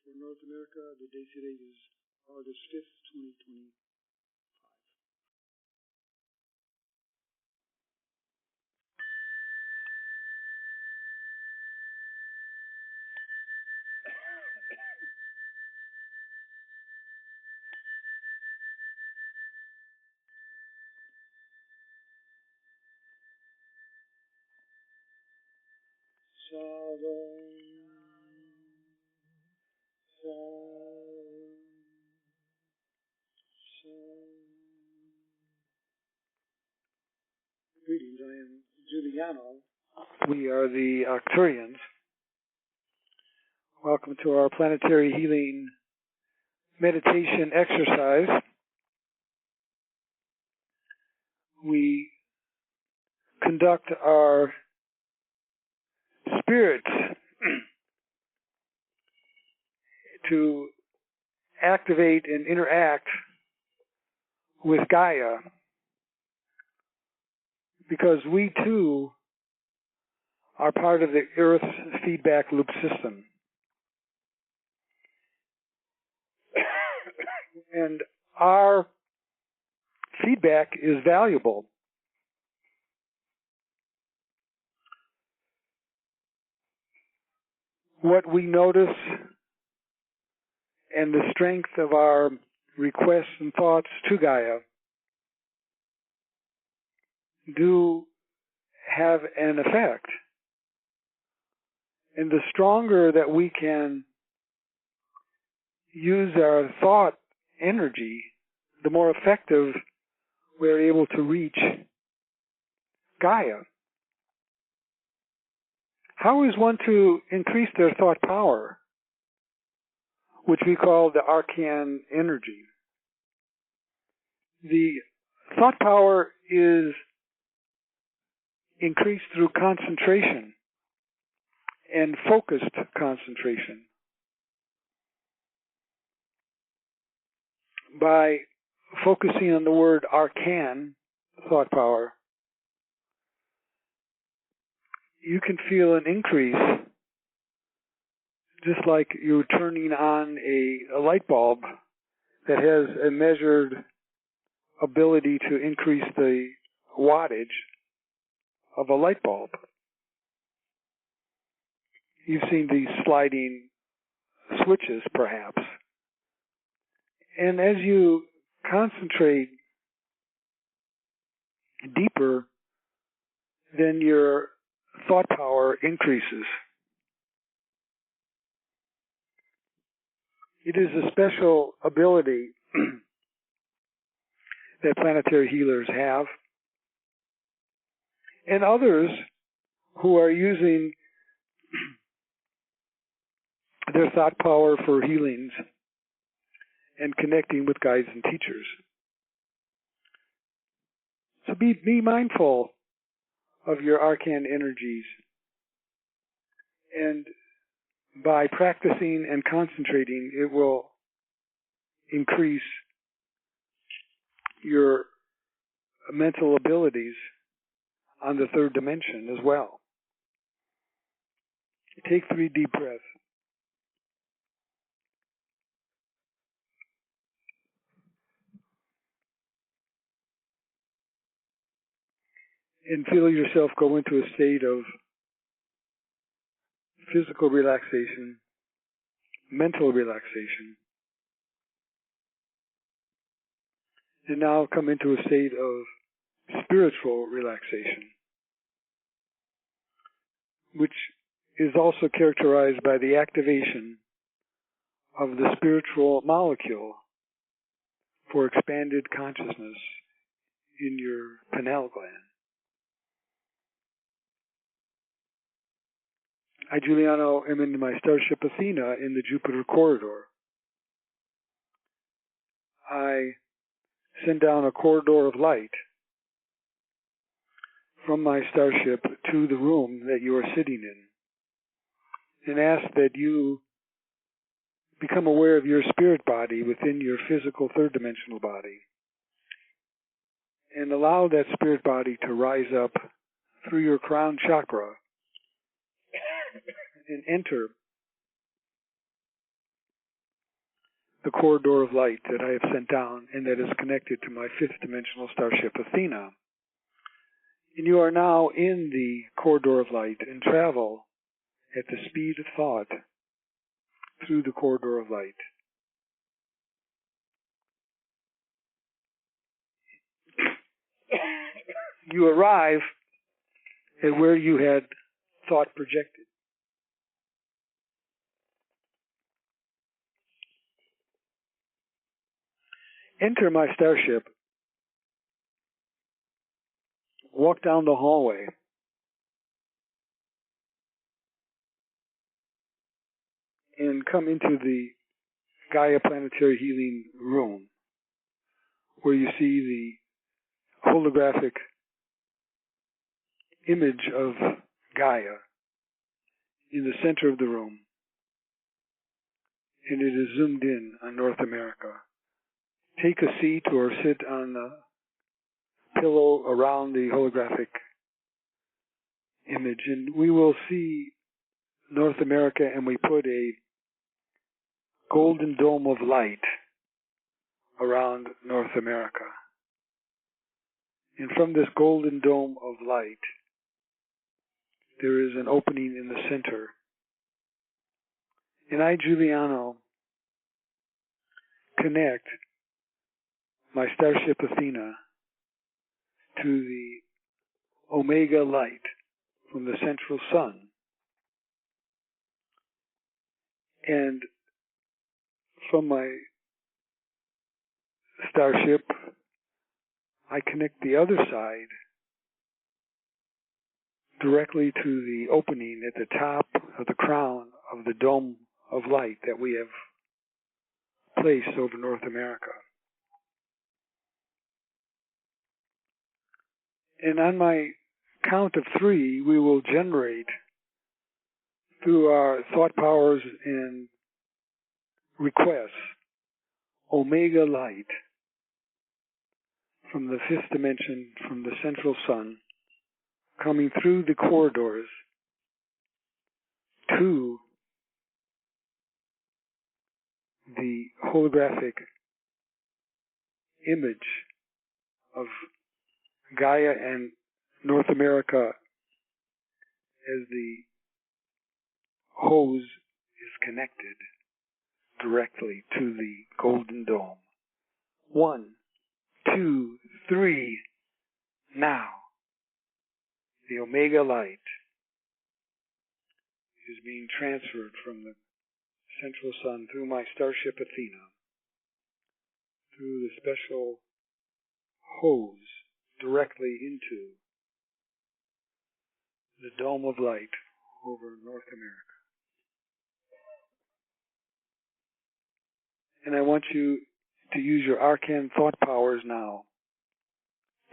For North America, the date today is August 5th, 2025. Greetings, I am Giuliano. We are the Arcturians. Welcome to our planetary healing meditation exercise. We conduct our spirits to activate and interact with Gaia, because we too are part of the Earth's feedback loop system. And our feedback is valuable. What we notice and the strength of our requests and thoughts to Gaia do have an effect. And the stronger that we can use our thought energy, the more effective we're able to reach Gaia. How is one to increase their thought power, which we call the arcane energy? The thought power is increased through concentration and focused concentration. By focusing on the word arcane, thought power, you can feel an increase, just like you're turning on a light bulb that has a measured ability to increase the wattage of a light bulb. You've seen these sliding switches, perhaps. And as you concentrate deeper, then your thought power increases. It is a special ability that planetary healers have, and others who are using their thought power for healings and connecting with guides and teachers. So be mindful of your arcane energies, and by practicing and concentrating, it will increase your mental abilities on the third dimension as well. Take 3 deep breaths. And feel yourself go into a state of physical relaxation, mental relaxation, and now come into a state of spiritual relaxation, which is also characterized by the activation of the spiritual molecule for expanded consciousness in your pineal gland. I, Giuliano, am in my Starship Athena in the Jupiter corridor. I send down a corridor of light from my starship to the room that you are sitting in, and ask that you become aware of your spirit body within your physical third-dimensional body, and allow that spirit body to rise up through your crown chakra and enter the corridor of light that I have sent down and that is connected to my fifth dimensional starship Athena. And you are now in the corridor of light and travel at the speed of thought through the corridor of light. You arrive at where you had thought projected. Enter my starship. Walk down the hallway. And come into the Gaia Planetary Healing Room, where you see the holographic image of Gaia in the center of the room. And it is zoomed in on North America. Take a seat or sit on the pillow around the holographic image, and we will see North America, and we put a golden dome of light around North America. And from this golden dome of light, there is an opening in the center. And I, Giuliano, connect my starship Athena to the Omega light from the central sun. And from my starship, I connect the other side directly to the opening at the top of the crown of the dome of light that we have placed over North America. And on my count of 3, we will generate through our thought powers and requests Omega light from the fifth dimension, from the central sun, coming through the corridors to the holographic image of Gaia and North America as the hose is connected directly to the golden dome. 1, 2, 3, now. The Omega light is being transferred from the central sun through my starship Athena, through the special hose directly into the dome of light over North America. And I want you to use your arcane thought powers now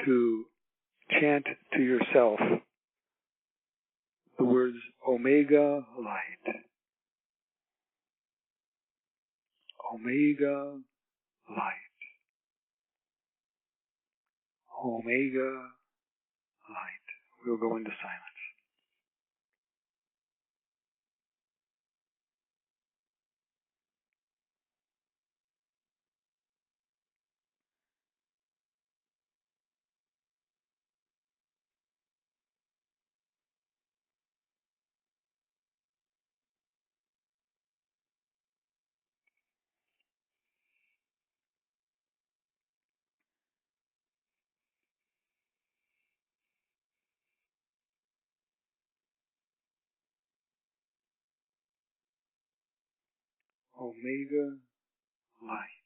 to chant to yourself the words Omega light. Omega light. Omega light. We'll go into silence. Omega light.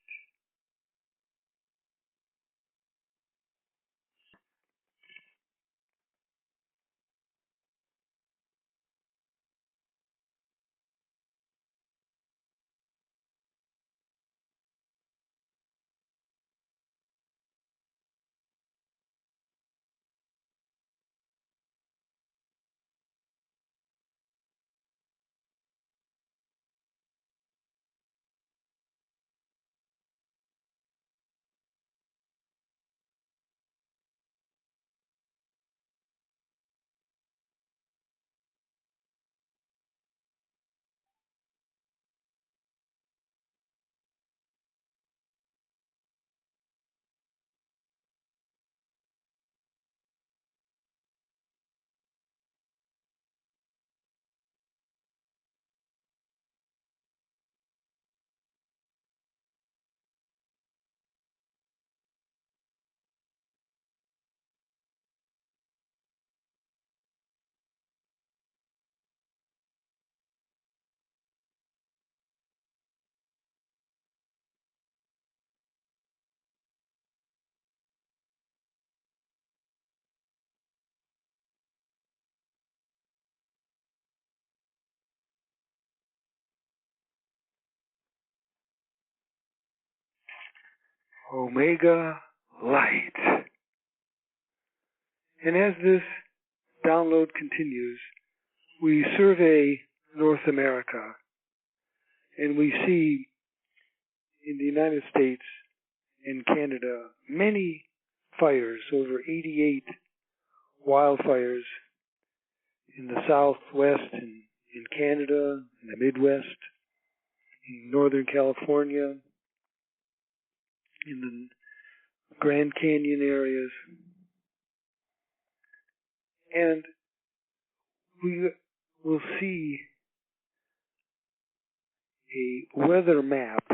Omega light. And as this download continues, we survey North America, and we see in the United States and Canada many fires, over 88 wildfires in the Southwest and in Canada, in the Midwest, in Northern California, in the Grand Canyon areas. And we will see a weather map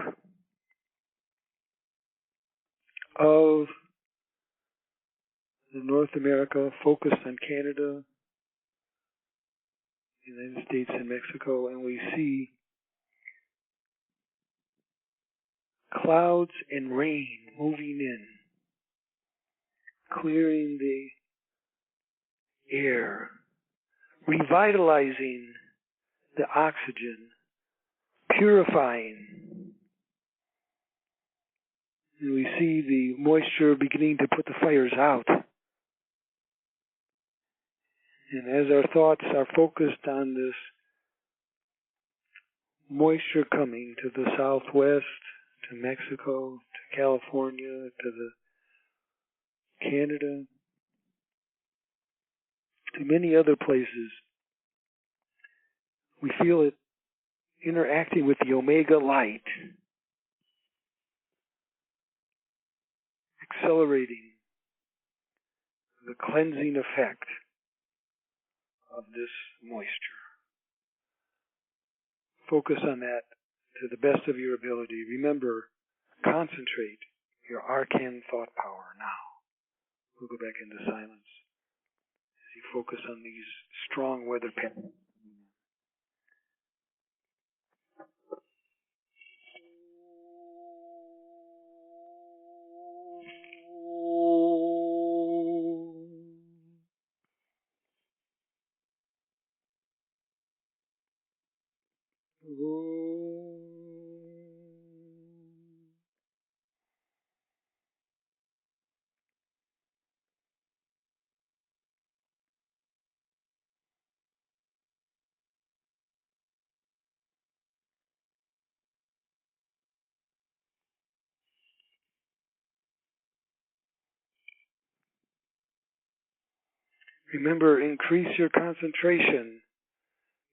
of the North America, focused on Canada, United States, and Mexico, and we see clouds and rain moving in, clearing the air, revitalizing the oxygen, purifying. And we see the moisture beginning to put the fires out. And as our thoughts are focused on this moisture coming to the Southwest, to Mexico, to California, to the Canada, to many other places, we feel it interacting with the Omega light, accelerating the cleansing effect of this moisture. Focus on that to the best of your ability. Remember, concentrate your arcane thought power now. We'll go back into silence as you focus on these strong weather patterns. Remember, increase your concentration,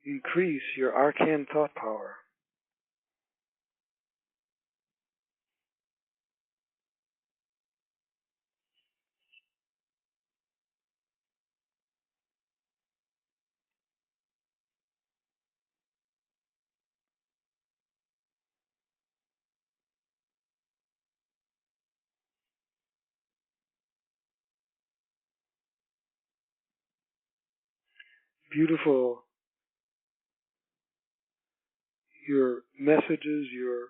increase your arcane thought power. Beautiful. Your messages, your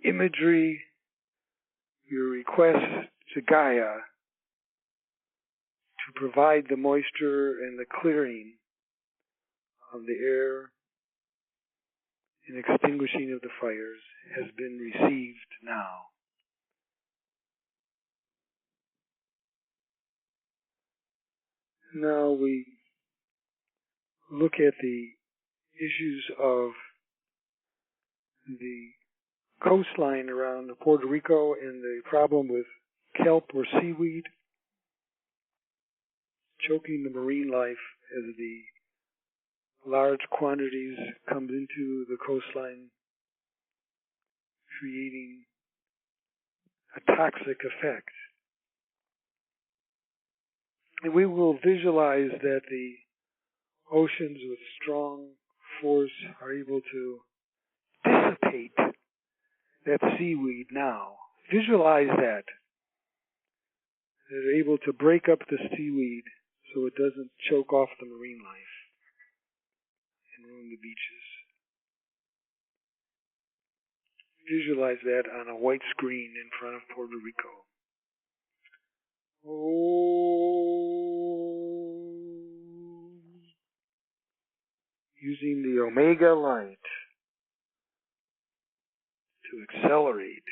imagery, your requests to Gaia to provide the moisture and the clearing of the air and extinguishing of the fires has been received now. Now we look at the issues of the coastline around Puerto Rico and the problem with kelp or seaweed choking the marine life as the large quantities come into the coastline, creating a toxic effect. And we will visualize that the oceans with strong force are able to dissipate that seaweed now. Visualize that. They're able to break up the seaweed so it doesn't choke off the marine life and ruin the beaches. Visualize that on a white screen in front of Puerto Rico. Using the Omega light to accelerate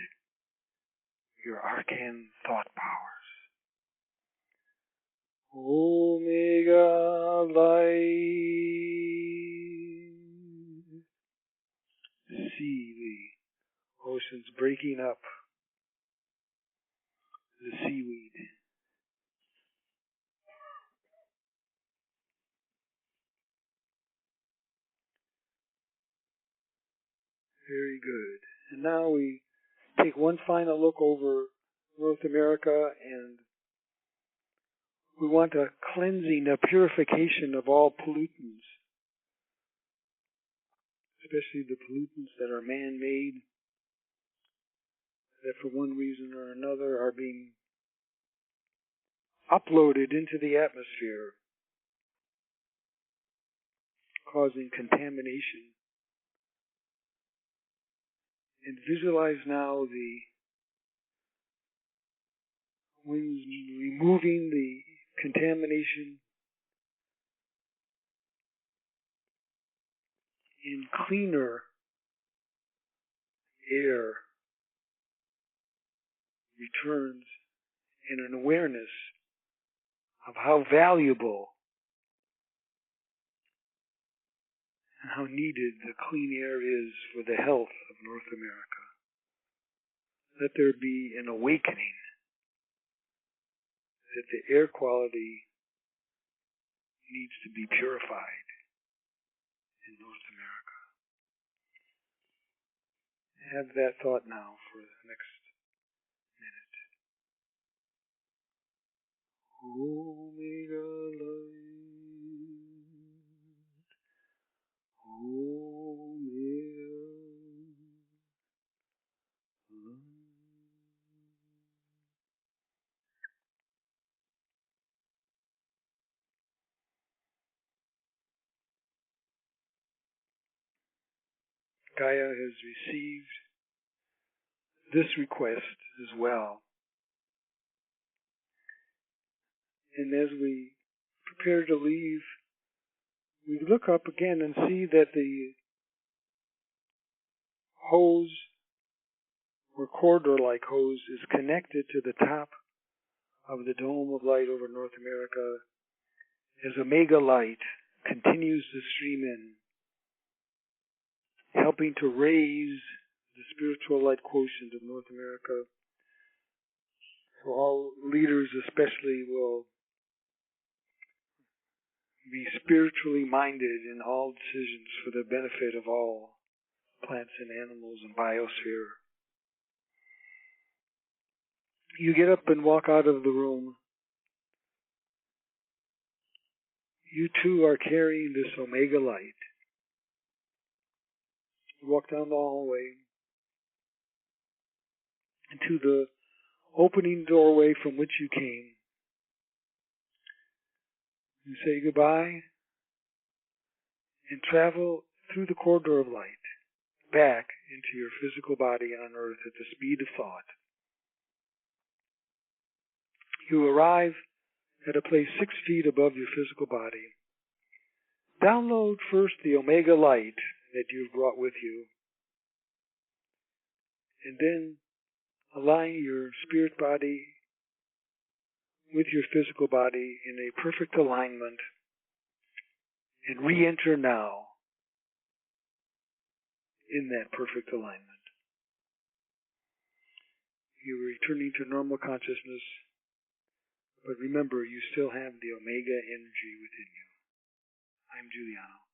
your arcane thought powers. Omega light. See the oceans breaking up, the seaweed. Very good. And now we take one final look over North America, and we want a cleansing, a purification of all pollutants, especially the pollutants that are man-made, that for one reason or another are being uploaded into the atmosphere, causing contamination. And visualize now the winds removing the contamination in cleaner air returns, and an awareness of how valuable and how needed the clean air is for the health of North America. Let there be an awakening that the air quality needs to be purified in North America. Have that thought now for the next minute. Omega light. Omega light. Gaia has received this request as well. And as we prepare to leave, we look up again and see that the hose, or corridor-like hose, is connected to the top of the dome of light over North America as Omega light continues to stream in, helping to raise the spiritual light quotient of North America. So all leaders especially will be spiritually minded in all decisions for the benefit of all plants and animals and biosphere. You get up and walk out of the room. You too are carrying this Omega light. You walk down the hallway into the opening doorway from which you came. You say goodbye and travel through the corridor of light back into your physical body on Earth at the speed of thought. You arrive at a place 6 feet above your physical body. Download first the Omega light that you've brought with you, and then align your spirit body with your physical body in a perfect alignment, and re-enter now in that perfect alignment. You're returning to normal consciousness, but remember, you still have the Omega energy within you. I'm Giuliano.